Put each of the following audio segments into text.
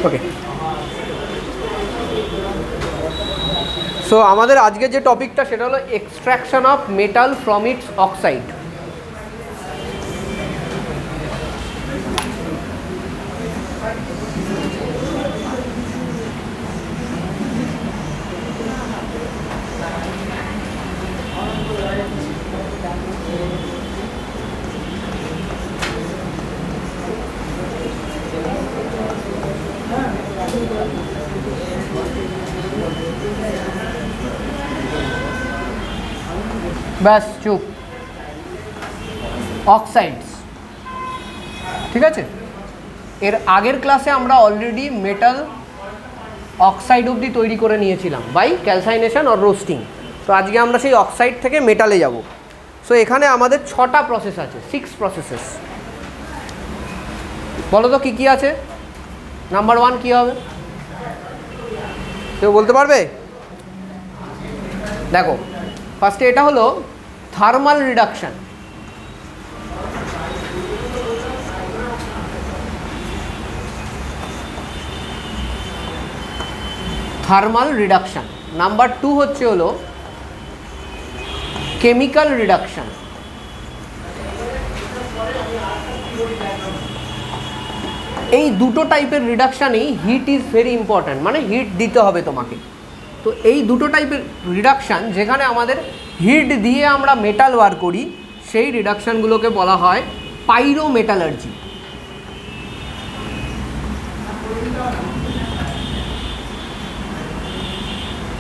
ওকে, so আমাদের আজকে যে টপিকটা সেটা হলো extraction of metal from its oxide. ব্যাস চুপ। অক্সাইডস, ঠিক আছে। এর আগের ক্লাসে আমরা অলরেডি মেটাল অক্সাইড অবধি তৈরি করে নিয়েছিলাম বাই ক্যালসাইনেশন অর রোস্টিং। তো আজকে আমরা সেই অক্সাইড থেকে মেটালে যাব। সো এখানে আমাদের 6টা প্রসেস আছে, 6 প্রসেসেস। বলো তো কী কী আছে? নাম্বার 1 কী হবে, কেউ বলতে পারবে? দেখো, ফার্স্টে এটা হলো thermal reduction. Thermal reduction. Number 2 হচ্ছে হলো কেমিক্যাল রিডাকশন। এই দুটো টাইপের রিডাকশানেই হিট ইজ ভেরি ইম্পর্ট্যান্ট, মানে হিট দিতে হবে তোমাকে। তো এই দুটো টাইপের রিডাকশান যেখানে আমাদের হিট দিয়ে আমরা মেটাল বার করি, সেই রিডাকশানগুলোকে বলা হয় পাইরোমেটালার্জি।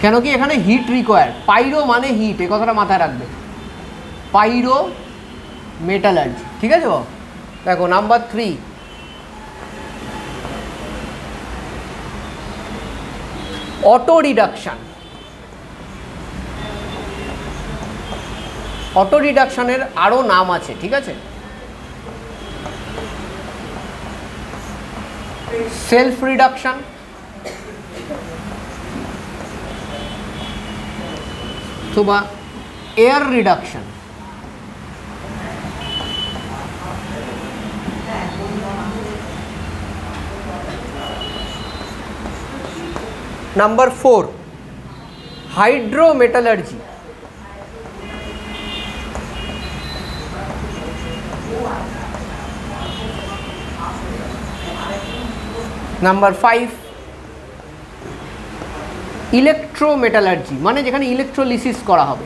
কেন কি এখানে হিট রিকোয়ার, পাইরো মানে হিট, এই কথাটা মাথায় রাখবে, পাইরো মেটালার্জি, ঠিক আছে। দেখো নাম্বার 3 অটো রিডাকশান। অটো রিডাকশানের আরও নাম আছে, ঠিক আছে। সেলফ রিডাকশান, অথবা এয়ার রিডাকশান। নাম্বার 4 হাইড্রোমেটালার্জি। নাম্বার 5 ইলেকট্রোমেটালার্জি, মানে যেখানে ইলেকট্রোলিসিস করা হবে।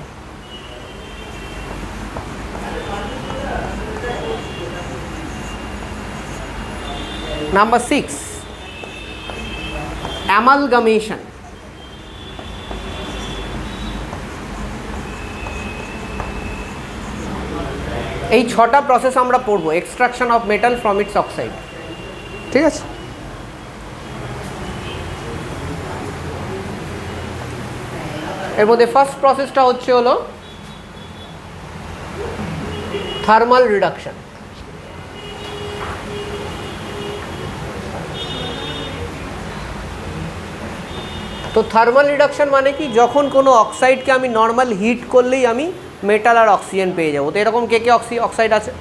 Number 6 amalgamation. এই 6টা প্রসেস আমরা পড়বো, extraction of metal from its oxide, ঠিক আছে। এর মধ্যে ফার্স্ট প্রসেসটা হচ্ছে হলো থার্মাল রিডাকশন। তো থার্মাল রিডাকশন মানে কি, যখন কোনো অক্সাইডকে আমি নর্মাল হিট করলেই আমি মেটাল আর অক্সিজেন পেয়ে যাবো। তো এরকম কে কে অক্সাইড আছে?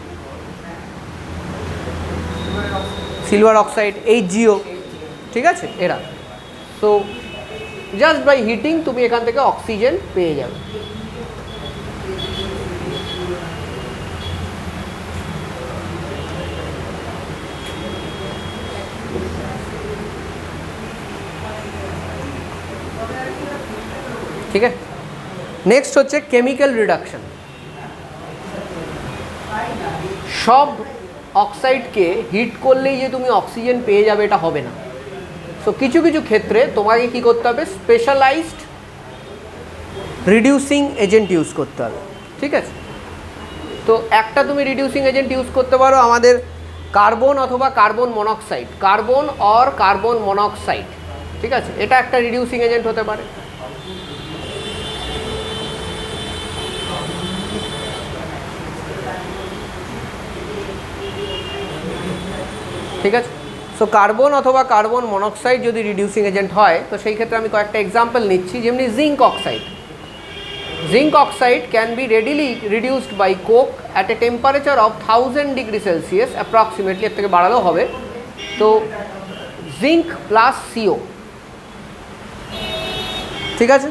সিলভার অক্সাইড, HgO, ঠিক আছে, এরা। তো জাস্ট বাই হিটিং তুমি এখান থেকে অক্সিজেন পেয়ে যাবে। ঠিক আছে। নেক্সট হচ্ছে কেমিক্যাল রিডাকশন। সব অক্সাইডকে হিট করলেই যে তুমি অক্সিজেন পেয়ে যাবে এটা হবে না। সো কিছু কিছু ক্ষেত্রে তোমাকে কি করতে হবে, স্পেশালাইজড রিডিউসিং এজেন্ট ইউজ করতে হবে, ঠিক আছে। তো একটা তুমি রিডিউসিং এজেন্ট ইউজ করতে পারো আমাদের কার্বন অথবা carbon monoxide, carbon or carbon monoxide, ঠিক আছে। এটা একটা রিডিউসিং এজেন্ট হতে পারে। ঠিক আছে। সো কার্বন অথবা কার্বন মনোক্সাইড যদি রিডিউসিং এজেন্ট হয়, তো সেই ক্ষেত্রে আমি কয়েকটা এক্সাম্পল নিচ্ছি, যেমনি zinc oxide. Zinc oxide can be readily reduced by coke at a temperature of 1000 degree Celsius approximately, এর থেকে বাড়ালেও হবে। তো জিঙ্ক প্লাস সিও, ঠিক আছে।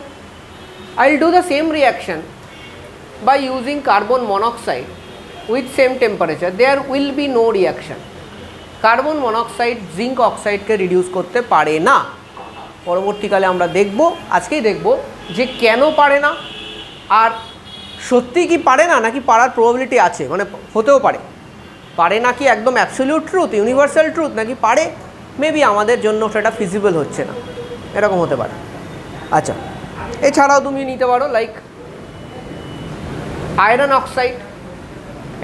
I will do the same reaction by using carbon monoxide with same temperature, there will be no reaction. Carbon monoxide zinc অক্সাইডকে reduce করতে পারে না। পরবর্তীকালে আমরা দেখব, আজকেই দেখব যে কেন পারে না, আর সত্যি কি পারে না নাকি পারার প্রবাবিলিটি আছে, মানে হতেও পারে। পারে না কি একদম অ্যাবসলিউট ট্রুথ, ইউনিভার্সাল ট্রুথ, নাকি পারে মেবি আমাদের জন্য সেটা ফিজিবল হচ্ছে না, এরকম হতে পারে। আচ্ছা, এছাড়াও তুমি নিতে পারো লাইক আয়রন অক্সাইড,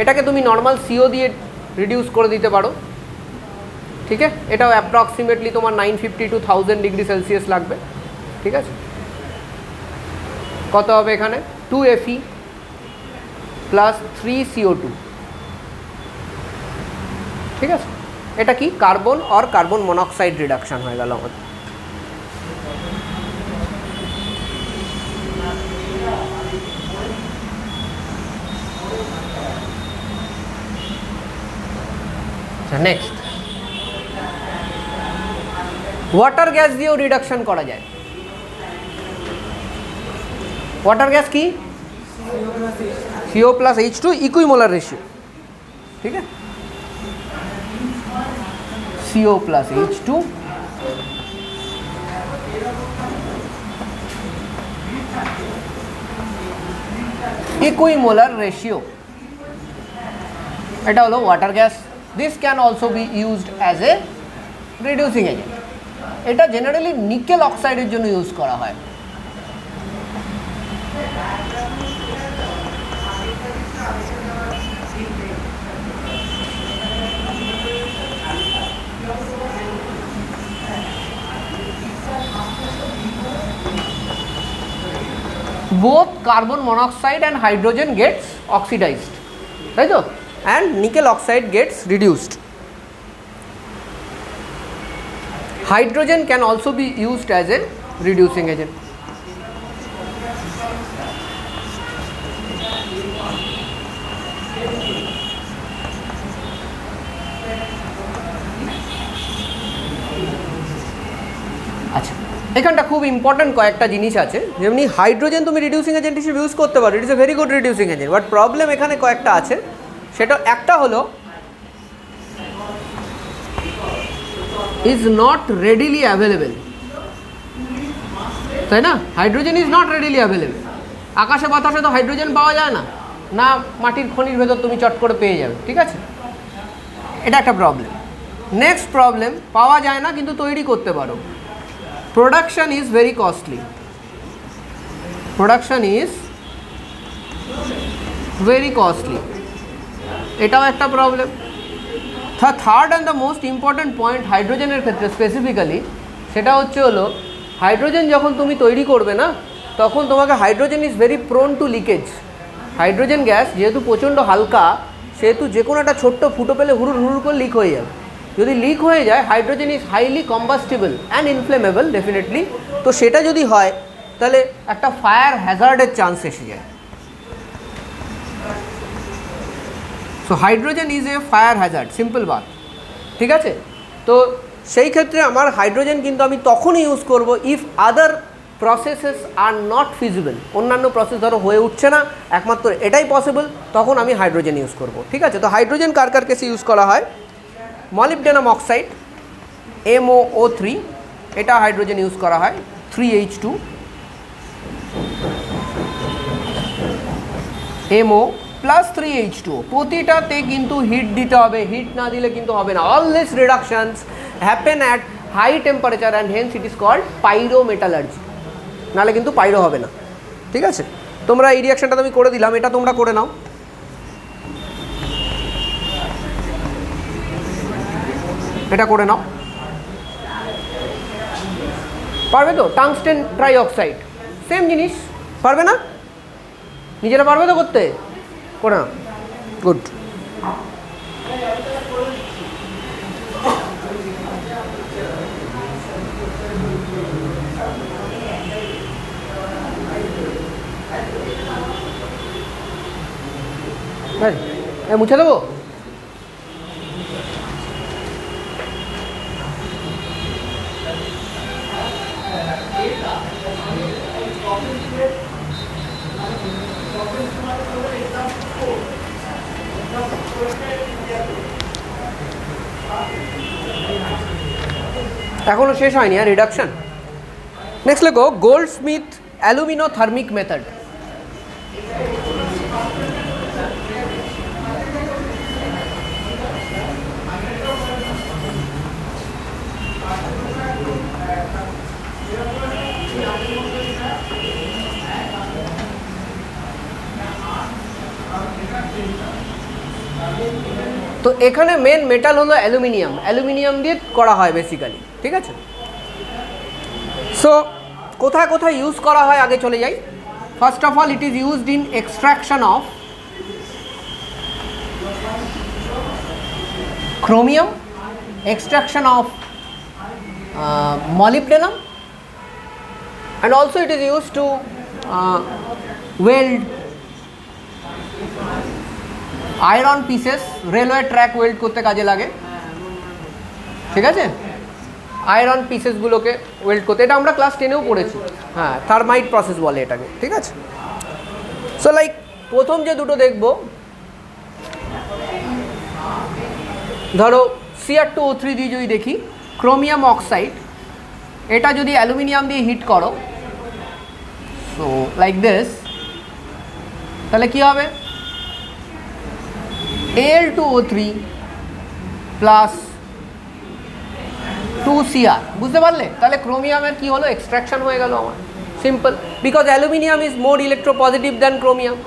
এটাকে তুমি নর্মাল সিও দিয়ে রিডিউস করে দিতে পারো, ঠিক আছে। এটাও অ্যাপ্রক্সিমেটলি তোমার 950 to 1000 ডিগ্রি সেলসিয়াস লাগবে, ঠিক আছে। কত হবে এখানে 2Fe প্লাস 3CO2, ঠিক আছে। এটা কি কার্বন আর কার্বন মনোক্সাইড রিডাকশন হয়ে গেল আমাদের। নেক্সট, ওয়াটার গ্যাস দিয়েও রিডাকশন করা যায়। ওয়াটার গ্যাস কি CO প্লাস H2 ইকুইমোলার রেশিও, ঠিক আছে। CO প্লাস H2 ইকুইমোলার রেশিও, এটা হলো water gas. This can also be used as a reducing agent. এটা জেনারেলি নিকেল অক্সাইডের জন্য ইউজ করা হয়। both carbon monoxide and hydrogen gets oxidized, right? And nickel oxide gets reduced. Hydrogen can also be used as a reducing agent. আচ্ছা, এখানটা খুব important কয়েকটা জিনিস আছে। যেমনি হাইড্রোজেন তুমি রিডিউসিং এজেন্ট হিসেবে ইউজ করতে পারো, it is a very good reducing agent, but problem এখানে কয়েকটা আছে। সেটা একটা হলো ইজ নট রেডিলি অ্যাভেলেবেল, তাই না? Hydrogen is not readily available. আকাশে বাতাসে তো হাইড্রোজেন পাওয়া যায় না, না মাটির খনির ভেতর তুমি চট করে পেয়ে যাবে, ঠিক আছে। এটা একটা প্রবলেম। নেক্সট প্রবলেম, পাওয়া যায় না কিন্তু তৈরি করতে পারো। Production is very costly, production is very costly, এটাও একটা problem. Third and the most important point হাইড্রোজেনের ক্ষেত্রে স্পেসিফিক্যালি, সেটা হলো হাইড্রোজেন যখন তুমি তৈরি করবে না, তখন তোমাকে hydrogen is very prone two leakage. Hydrogen gas যেহেতু প্রচণ্ড হালকা, সেহেতু যে কোনো একটা ছোট্ট ফুটো পেলে হুড়ুর হুড়ুর করে লিক হয়ে যাবে। যদি লিক হয়ে যায়, hydrogen is highly combustible and inflammable definitely. তো সেটা যদি হয় তাহলে একটা ফায়ার হ্যাজার্ডের চান্স এসে যায়। So hydrogen is a fire Hazard, simple Baat, ঠিক আছে। তো সেই ক্ষেত্রে আমার হাইড্রোজেন কিন্তু আমি তখনই ইউজ করব if other processes are not feasible. অন্যান্য প্রসেস ধরো হয়ে উঠছে না, একমাত্র এটাই পসিবল, তখন আমি হাইড্রোজেন ইউজ করব, ঠিক আছে। তো হাইড্রোজেন কার কার কেসে ইউজ করা হয়? মলিবডেনাম অক্সাইড MOO3, এটা হাইড্রোজেন ইউজ করা হয় 3H2 MO প্লাস 3H2। প্রতিটাতে কিন্তু হিট দিতে হবে, হিট না দিলে কিন্তু হবে না। All this reductions happen at high temperature and hence it is called pyrometallurgy, নাহলে কিন্তু পাইরো হবে না, ঠিক আছে। তোমরা এই রিয়াকশনটা আমি করে দিলাম, এটা তোমরা করে নাও। এটা করে নাও, পারবে তো? টাংস্টেন ট্রাই অক্সাইড সেম জিনিস, পারবে না? নিজেরা পারবে তো করতে? করে নাও, গুড। মুছে দেবো? এখনো শেষ হয়নি আর রিডাকশন। নেক্সট লেখো গোল্ডস্মিথ অ্যালুমিনোথার্মিক মেথড। তো এখানে মেন মেটাল হলো অ্যালুমিনিয়াম, অ্যালুমিনিয়াম দিয়ে করা হয় বেসিক্যালি, ঠিক আছে। সো কোথায় কোথায় ইউজ করা হয় আগে চলে যাই। First of all it is used in extraction of chromium, extraction of molybdenum, and also it is used to weld iron pieces, railway track weld করতে কাজে লাগে, ঠিক আছে। আয়রন পিসেসগুলোকে ওয়েল্ড করতে, এটা আমরা ক্লাস 10এও পড়েছি, হ্যাঁ, থার্মাইট প্রসেস বলে এটাকে, ঠিক আছে। সো লাইক প্রথম যে দুটো দেখবো, ধরো Cr2O3 দিয়ে যদি দেখি ক্রোমিয়াম অক্সাইড, এটা যদি অ্যালুমিনিয়াম দিয়ে হিট করো, সো লাইক দিস, তাহলে কি হবে Al2O3 প্লাস 2Cr, বুঝতে পারলে? তাহলে ক্রোমিয়ামের কি হলো, এক্সট্রাকশন হয়ে গেল আমার, simple, because aluminium is more electropositive than chromium.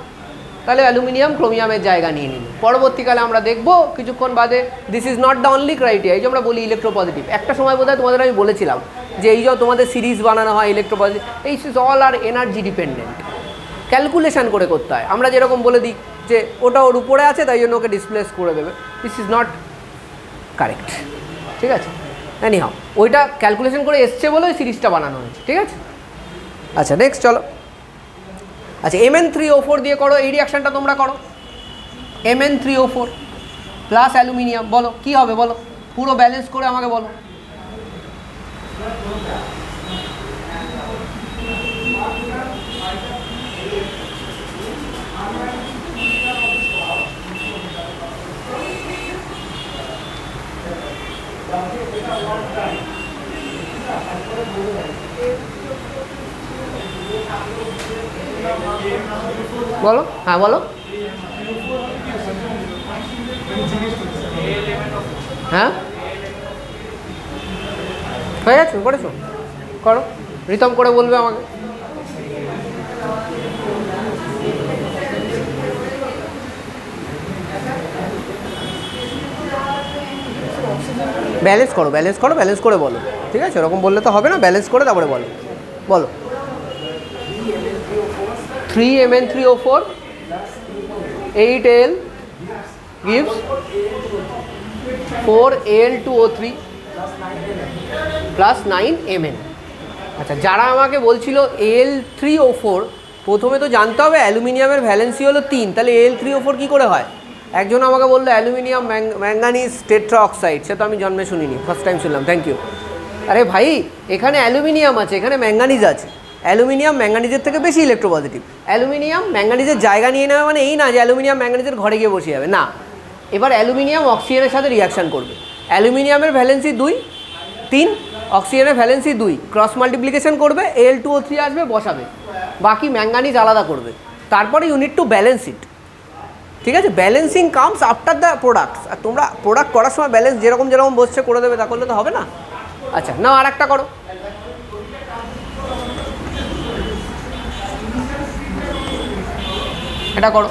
তাহলে অ্যালুমিনিয়াম ক্রোমিয়ামের জায়গা নিয়ে নিল। পরবর্তীকালে আমরা দেখবো কিছুক্ষণ বাদে, this is not the only criteria, এই যে আমরা বলি ইলেকট্রোপজিটিভ, একটা সময় বোধহয় তোমাদের আমি বলেছিলাম যে এই যে তোমাদের সিরিজ বানানো হয় ইলেকট্রোপজিটিভ, এই is all are energy dependent, calculation করে করতে হয়। আমরা যেরকম বলে দিই যে ওটা ওর উপরে আছে তাই জন্য ওকে ডিসপ্লেস করে দেবে, দিস ইজ নট কারেক্ট, ঠিক আছে। এনিহাউ ওইটা ক্যালকুলেশন করে এসছে বলে ওই সিরিজটা বানানো হয়েছে, ঠিক আছে। আচ্ছা নেক্সট চলো, আচ্ছা Mn3O4 দিয়ে করো এই রিয়াকশানটা, তোমরা করো Mn3O4 প্লাস অ্যালুমিনিয়াম, বলো কি হবে, বলো পুরো ব্যালেন্স করে আমাকে বলো। বলো, হ্যাঁ বলো, হ্যাঁ হয়ে যাচ্ছে, করেছো, করো, রিতম করে বলবে আমাকে। ব্যালেন্স করো, ব্যালেন্স করো, ব্যালেন্স করে বলো, ঠিক আছে। এরকম বললে তো হবে না, ব্যালেন্স করে তারপরে বলো, বলো 3Mn3O4 8Al gives 4Al2O3 plus 9Mn। আচ্ছা যারা আমাকে বলছিল Al3O4, প্রথমে তো জানতে হবে অ্যালুমিনিয়ামের ভ্যালেন্সি হলো 3, তাহলে Al3O4 কী করে হয়। একজন আমাকে বললো অ্যালুমিনিয়াম ম্যাঙ্গানিজ টেট্রা অক্সাইড, সে তো আমি জন্মে শুনিনি, ফার্স্ট টাইম শুনলাম, থ্যাংক ইউ। আরে ভাই এখানে অ্যালুমিনিয়াম আছে, এখানে ম্যাঙ্গানিজ আছে, অ্যালুমিনিয়াম ম্যাঙ্গানিজের থেকে বেশি ইলেকট্রোপজিটিভ। অ্যালুমিনিয়াম ম্যাঙ্গানিজের জায়গা নিয়ে নেবে মানে এই না যে অ্যালুমিনিয়াম ম্যাঙ্গানিজের ঘরে গিয়ে বসে যাবে, না। এবার অ্যালুমিনিয়াম অক্সিজেনের সাথে রিয়াকশান করবে, অ্যালুমিনিয়ামের ভ্যালেন্সি 2 3, অক্সিজেনের ভ্যালেন্সি 2, ক্রস মাল্টিপ্লিকেশন করবে, Al2O3 আসবে বসাবে, বাকি ম্যাঙ্গানিজ আলাদা করবে, তারপরে ইউনিট টু ব্যালেন্স ইট, ঠিক আছে। Balancing comes after the products, আর তোমরা প্রোডাক্ট করার সময় ব্যালেন্স যেরকম যেরকম বসছে করে দেবে, তা করলে তো হবে না। আচ্ছা নাও আর একটা করো, এটা করো,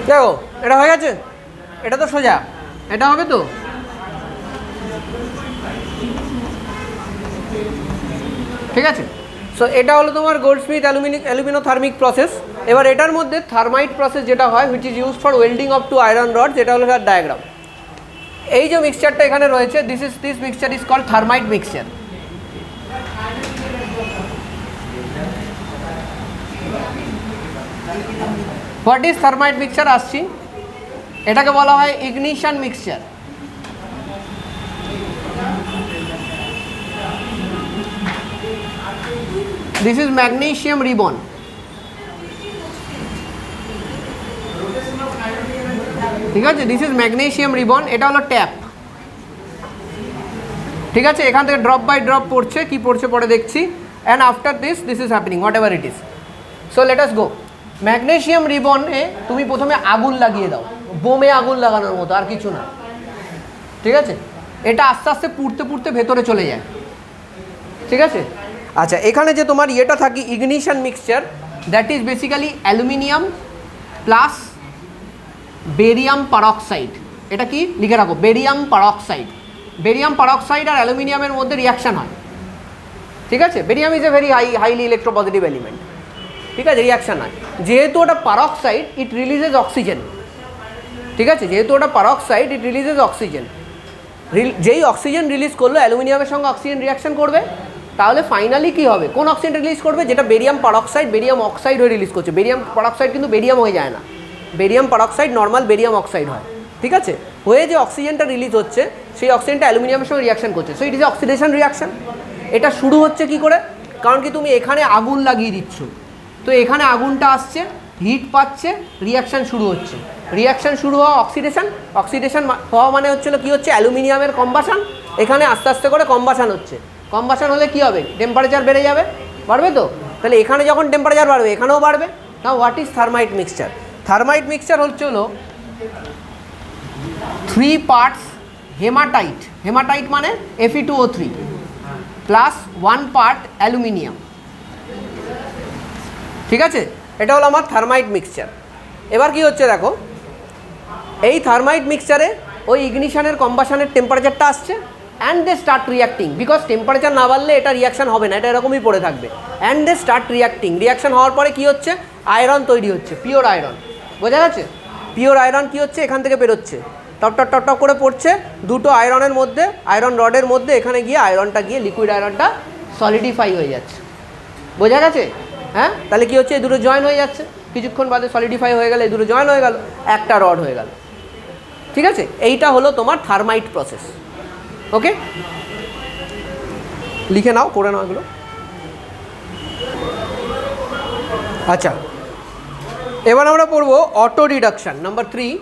দেখো এটা হয়ে গেছে, এটা তো সোজা, এটা হবে তো। ঠিক আছে, সো এটা হলো তোমার গোল্ডস্মিথ অ্যালুমিনোথার্মিক প্রসেস। এবার এটার মধ্যে থার্মাইট প্রসেস যেটা হয়, which is use for welding of two iron rod, যেটা হলো তার ডায়াগ্রাম। এই যে মিক্সচারটা এখানে রয়েছে, this mixture is called thermite mixture. What is thermite mixture আসছি, এটাকে বলা হয় ignition mixture. This is magnesium ribbon. ঠিক আছে, দিস ইজ ম্যাগনেসিয়াম রিবন, এটা হলো ট্যাপ। ঠিক আছে, এখান থেকে ড্রপ বাই ড্রপ পড়ছে, কি পড়ছে পরে দেখছি। And after this is happening whatever it is. So let us go. Magnesium রিবনে তুমি প্রথমে আগুন লাগিয়ে দাও, বোমে আগুন লাগানোর মতো, আর কিছু না। ঠিক আছে, এটা আস্তে আস্তে পুড়তে পুড়তে ভেতরে চলে যায়। ঠিক আছে, আচ্ছা এখানে যে তোমার ইয়েটা থাকে ignition mixture, that is basically aluminium plus barium peroxide. এটা কি লিখে রাখো, বেরিয়াম পারঅক্সাইড। বেরিয়াম পারঅক্সাইড আর অ্যালুমিনিয়ামের মধ্যে রিয়াকশান হয়। ঠিক আছে, barium is a very highly electropositive element. ঠিক আছে, রিয়াকশান হয়। যেহেতু ওটা পারঅক্সাইড, ইট রিলিজেস অক্সিজেন। ঠিক আছে, যেহেতু ওটা পারঅক্সাইড, ইট রিলিজেস অক্সিজেন। যেই অক্সিজেন রিলিজ করলো, অ্যালুমিনিয়ামের সঙ্গে অক্সিজেন রিয়াকশন করবে, তাহলে ফাইনালি কী হবে, কোন অক্সিজেন রিলিজ করবে, যেটা বেরিয়াম পারঅক্সাইড বেরিয়াম অক্সাইড হয়ে রিলিজ করছে। বেরিয়াম পারঅক্সাইড কিন্তু বেরিয়াম হয়ে যায় না, barium peroxide normal barium oxide হয়। ঠিক আছে, হয়ে যে অক্সিজেনটা রিলিজ হচ্ছে, সেই অক্সিজেনটা অ্যালুমিনিয়ামের সঙ্গে রিয়াকশন করছে। So it is oxidation reaction. এটা শুরু হচ্ছে কি করে, কারণ কি তুমি এখানে আগুন লাগিয়ে দিচ্ছ, তো এখানে আগুনটা আসছে, হিট পাচ্ছে, রিয়াকশান শুরু হচ্ছে। রিয়াকশান শুরু হওয়া অক্সিডেশন, অক্সিডেশন হওয়া মানে হচ্ছিলো কী হচ্ছে, অ্যালুমিনিয়ামের কম্বাশন। এখানে আস্তে আস্তে করে কম্বাশন হচ্ছে। কম্বাশন হলে কী হবে, টেম্পারেচার বেড়ে যাবে, বাড়বে তো। তাহলে এখানে যখন টেম্পারেচার বাড়বে, এখানেও বাড়বে। Now what is thermite mixture? Thermite mixture হচ্ছে হলো 3 পার্টস হেমাটাইট। হেমাটাইট মানে Fe2O3 প্লাস 1 পার্ট অ্যালুমিনিয়াম। ঠিক আছে, এটা হলো আমার থার্মাইট মিক্সচার। এবার কি হচ্ছে দেখো, এই থার্মাইট মিক্সচারে ওই ইগনিশনের কম্বাশনের টেম্পারেচারটা আসছে, and they start reacting. Because temperature না বাড়লে এটা রিয়াকশান হবে না, এটা এরকমই পড়ে থাকবে। And they start reacting. Reaction হওয়ার পরে কী হচ্ছে, আয়রন তৈরি হচ্ছে, পিওর আয়রন। বোঝা গেছে? পিওর আয়রন কী হচ্ছে, এখান থেকে বেরোচ্ছে, টপ টপ টপ টপ করে পড়ছে দুটো আয়রনের মধ্যে, আয়রন রডের মধ্যে। এখানে গিয়ে আয়রনটা গিয়ে লিকুইড আয়রনটা সলিডিফাই হয়ে যাচ্ছে। বোঝা গেছে? হ্যাঁ, তাহলে কী হচ্ছে, এই দুটো জয়েন হয়ে যাচ্ছে, কিছুক্ষণ বাদে সলিডিফাই হয়ে গেলে এই দুটো জয়েন হয়ে গেল, একটা রড হয়ে গেল। ঠিক আছে, এইটা হলো তোমার থার্মাইট প্রসেস। ওকে, লিখে নাও, করে নাও এগুলো। আচ্ছা, এবার আমরা পড়বো অটো রিডাকশান নাম্বার 3।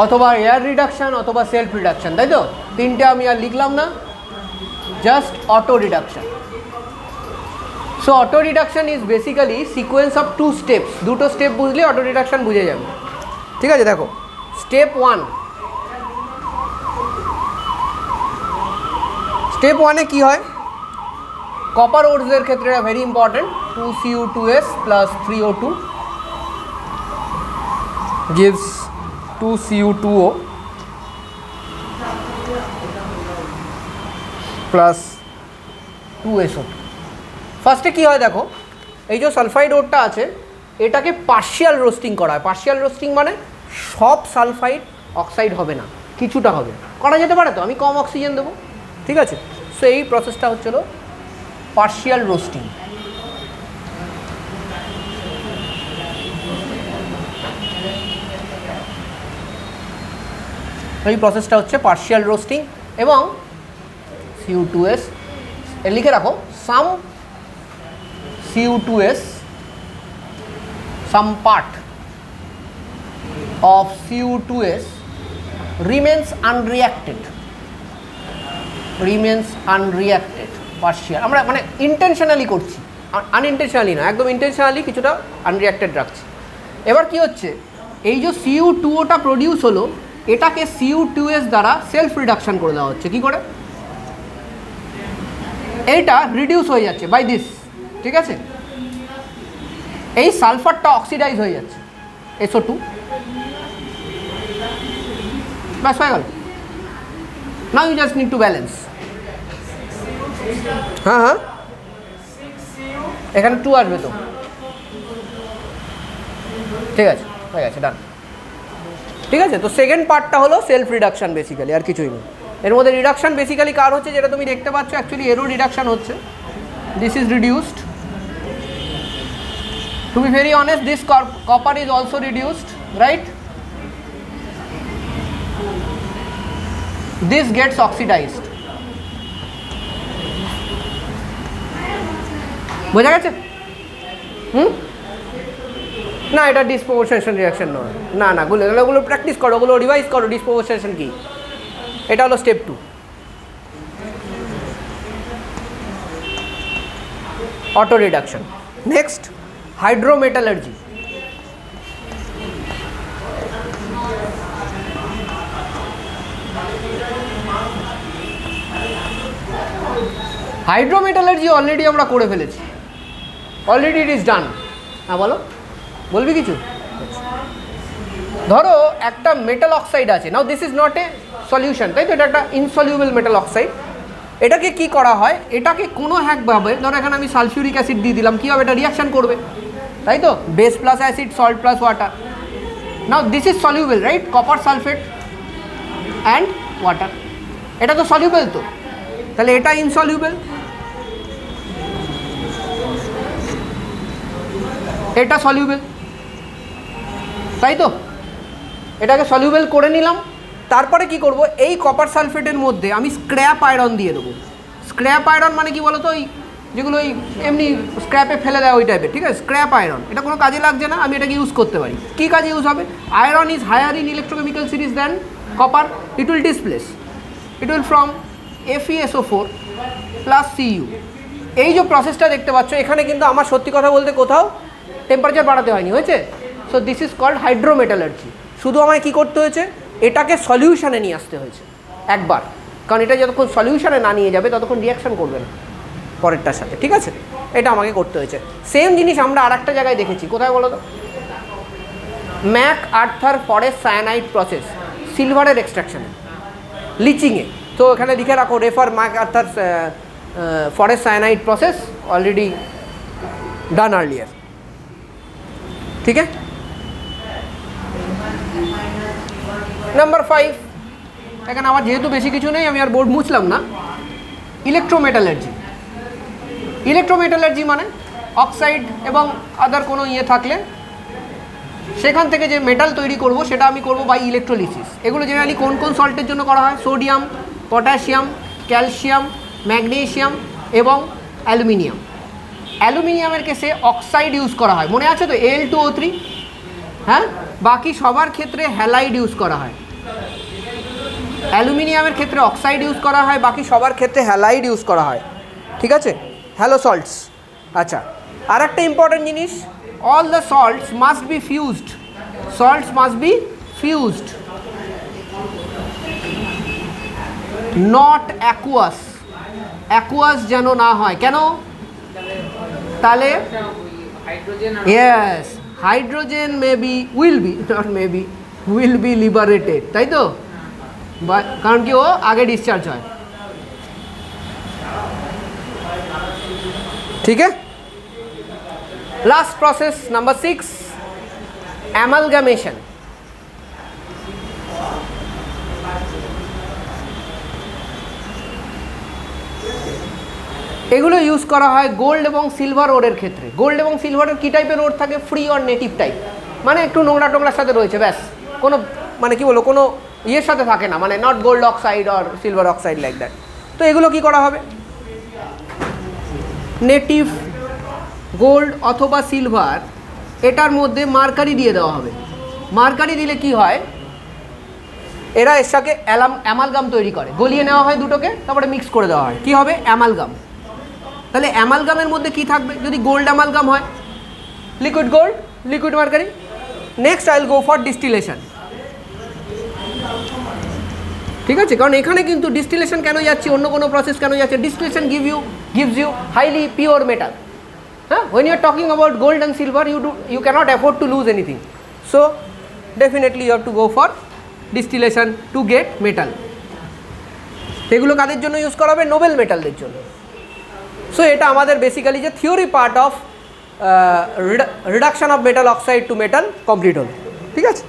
অথবা এয়ার রিডাকশান অথবা সেলফ রিডাকশান, তাই তো? তিনটে আমি আর লিখলাম না, just auto reduction. So auto reduction is basically sequence of 2 steps. দুটো স্টেপ বুঝলে অটো রিডাকশান বুঝে যাবে। ঠিক আছে, দেখো স্টেপ 1। স্টেপ 1-এ কী হয়, কপার ওরসের ক্ষেত্রে এটা very important. 2Cu2s plus 3O2 gives 2Cu2O plus 2SO2। ফার্স্টে কী হয় দেখো, এই যে সালফাইড ওরটা আছে, এটাকে পার্শিয়াল রোস্টিং করা হয়। পার্শিয়াল রোস্টিং মানে সব সালফাইড অক্সাইড হবে না, কিছুটা হবে, করা যেতে পারে। তো আমি কম অক্সিজেন দেবো, ঠিক আছে। সো এই প্রসেসটা হচ্ছিল পার্শিয়াল রোস্টিং। এই প্রসেসটা হচ্ছে পার্শিয়াল রোস্টিং। এবং Cu2s লিখে রাখো, সাম Cu2s, some part of Cu2s remains unreacted, partial. আমরা মানে ইন্টেনশনালি করছি, আনইনটেনশনালি না, একদম ইন্টেনশনালি কিছুটা আনরিয়াক্টেড রাখছি। এবার কি হচ্ছে, এই যে Cu2ওটা প্রডিউস হলো, এটাকে Cu2s দ্বারা সেলফ রিডাকশন করে দেওয়া হচ্ছে। কি করে? এইটা রিডিউস হয়ে যাচ্ছে বাই দিস, ঠিক আছে। এই সালফারটা অক্সিডাইজ হয়ে যাচ্ছে, SO2, ব্যাস হয়ে গেল। Now you just need to balance. হ্যাঁ হ্যাঁ, এখানে 2 আসবে তো, ঠিক আছে, হয়ে গেছে, ডান। ঠিক আছে, তো সেকেন্ড পার্টটা হলো সেলফ রিডাকশন বেসিক্যালি, আর কিছুই নেই। এর মধ্যে রিডাকশন বেসিক্যালি কার হচ্ছে, যেটা তুমি দেখতে পাচ্ছ, অ্যাকচুয়ালি এরও রিডাকশন হচ্ছে। This is reduced, to be very honest, this copper is also reduced, right? This gets oxidized. বোঝা গেছে? না, এটা ডিসপ্রপোর্শনেশন রিঅ্যাকশন নয়। না না, ওগুলো প্র্যাকটিস করো, ওগুলো রিভাইজ করো। ডিসপ্রপোর্শনেশন কি, এটা হলো step 2, auto reduction. Next, hydrometallurgy. Hydrometallurgy already আমরা করে ফেলেছি, অলরেডি ইট ইজ ডান। হ্যাঁ বলো, বলবি কিছু? ধরো একটা মেটাল অক্সাইড আছে, now this is not a solution, তাই তো, এটা একটা ইনসলিউবল মেটাল অক্সাইড। এটাকে কি করা হয়, এটাকে কোনো একভাবে, ধরো এখানে আমি সালফিউরিক অ্যাসিড দিয়ে দিলাম, কী হবে, এটা রিয়াকশান করবে, তাই তো, base plus acid, salt plus water. Now this is soluble, right, copper sulphate and water, এটা তো সলিউবল, তো তাহলে এটা ইনসলিউবল, এটা সলিউবল, তাই তো, এটাকে সলিউবল করে নিলাম। তারপরে কি করব, এই কপার সালফেটের মধ্যে আমি স্ক্র্যাপ আয়রন দিয়ে দেবো। স্ক্র্যাপ আয়রন মানে কি বলো তো, ওই যেগুলো ওই এমনি স্ক্র্যাপে ফেলে দেয় ওই টাইপের, ঠিক আছে, স্ক্র্যাপ আয়রন। এটা কোনো কাজে লাগছে না, আমি এটাকে ইউজ করতে পারি। কী কাজে ইউজ হবে? Iron is higher in electrochemical series than copper, it will displace, it will from FeSO4 plus Cu। এই যে প্রসেসটা দেখতে পাচ্ছ, এখানে কিন্তু আমার সত্যি কথা বলতে কোথাও টেম্পারেচার বাড়াতে হয়নি, হয়েছে। So this is called hydrometallurgy. শুধু আমায় কী করতে হয়েছে, এটাকে সলিউশনে নিয়ে আসতে হয়েছে একবার, কারণ এটা যতক্ষণ সলিউশনে না নিয়ে যাবে ততক্ষণ রিয়াকশান করবে না পরেরটার সাথে, ঠিক আছে, এটা আমাকে করতে হয়েছে। সেম জিনিস আমরা আর একটা জায়গায় দেখেছি, কোথায় বলো তো, MacArthur Forrest cyanide process, সিলভারের এক্সট্রাকশনে, লিচিংয়ে। তো এখানে লিখে রাখো, refer MacArthur Forrest cyanide process, already done earlier, ঠিক আছে। নাম্বার 5, এখানে আমার যেহেতু বেশি কিছু নেই, আমি আর বোর্ড মুছলাম না। ইলেকট্রোমেটালার্জি। ইলেকট্রোমেটালার্জি মানে অক্সাইড এবং আদার কোনো ইয়ে থাকলে সেখান থেকে যে মেটাল তৈরি করব সেটা আমি করব বাই ইলেকট্রোলিসিস। এগুলো জেনারেলি কোন কোন সল্টের জন্য করা হয়? সোডিয়াম, পটাশিয়াম, ক্যালসিয়াম, ম্যাগনেসিয়াম এবং অ্যালুমিনিয়াম। অ্যালুমিনিয়ামের কেসে অক্সাইড ইউজ করা হয়, মনে আছে তো, Al2O3। হ্যাঁ, বাকি সবার ক্ষেত্রে হ্যালাইড ইউজ করা হয়। অ্যালুমিনিয়ামের ক্ষেত্রে অক্সাইড ইউজ করা হয়, বাকি সবার ক্ষেত্রে হ্যালাইড ইউজ করা হয়, ঠিক আছে, হ্যালো সল্টস। আচ্ছা, আর একটা ইম্পর্টেন্ট জিনিস, all the salts must be fused, salts must be fused, not aqueous. Aqueous যেন না হয়, কেন? তাহলে yes, hydrogen will be liberated, তাই তো, কারণ কি ও আগে ডিসচার্জ হয়, ঠিক আছে। Last process number 6, amalgamation. এগুলো ইউজ করা হয় গোল্ড এবং সিলভার ওরের ক্ষেত্রে। গোল্ড এবং সিলভারের কী টাইপের ওর থাকে? ফ্রি অর নেটিভ টাইপ, মানে একটু নোংরা টোংরার সাথে রয়েছে, ব্যাস, কোনো মানে কি বলবো, কোনো ইয়ের সাথে থাকে না, মানে not gold oxide or silver oxide like that. তো এগুলো কি করা হবে? নেটিভ গোল্ড অথবা সিলভার, এটার মধ্যে মার্কারি দিয়ে দেওয়া হবে। মার্কারি দিলে কি হয়, এরা এর সাথে অ্যামালগাম তৈরি করে, গলিয়ে নেওয়া হয় দুটোকে, তারপরে মিক্স করে দেওয়া হয়, কি হবে? অ্যামালগাম। তাহলে অ্যামালগামের মধ্যে কি থাকবে? যদি গোল্ড অ্যামালগাম হয়, liquid gold, liquid mercury. Next I will go for distillation. ঠিক আছে, কারণ এখানে কিন্তু ডিস্টিলেশন কেন যাচ্ছি, অন্য কোনো প্রসেস কেন যাচ্ছে? Distillation gives you highly pure metal. When you are talking about gold and silver, you cannot afford to lose anything. So definitely you have to go for distillation to get metal. এগুলো কাদের জন্য use করা হবে? Nobel মেটালদের জন্য। So এটা আমাদের basically যে theory part of reduction of metal oxide to metal complete হল। ঠিক আছে।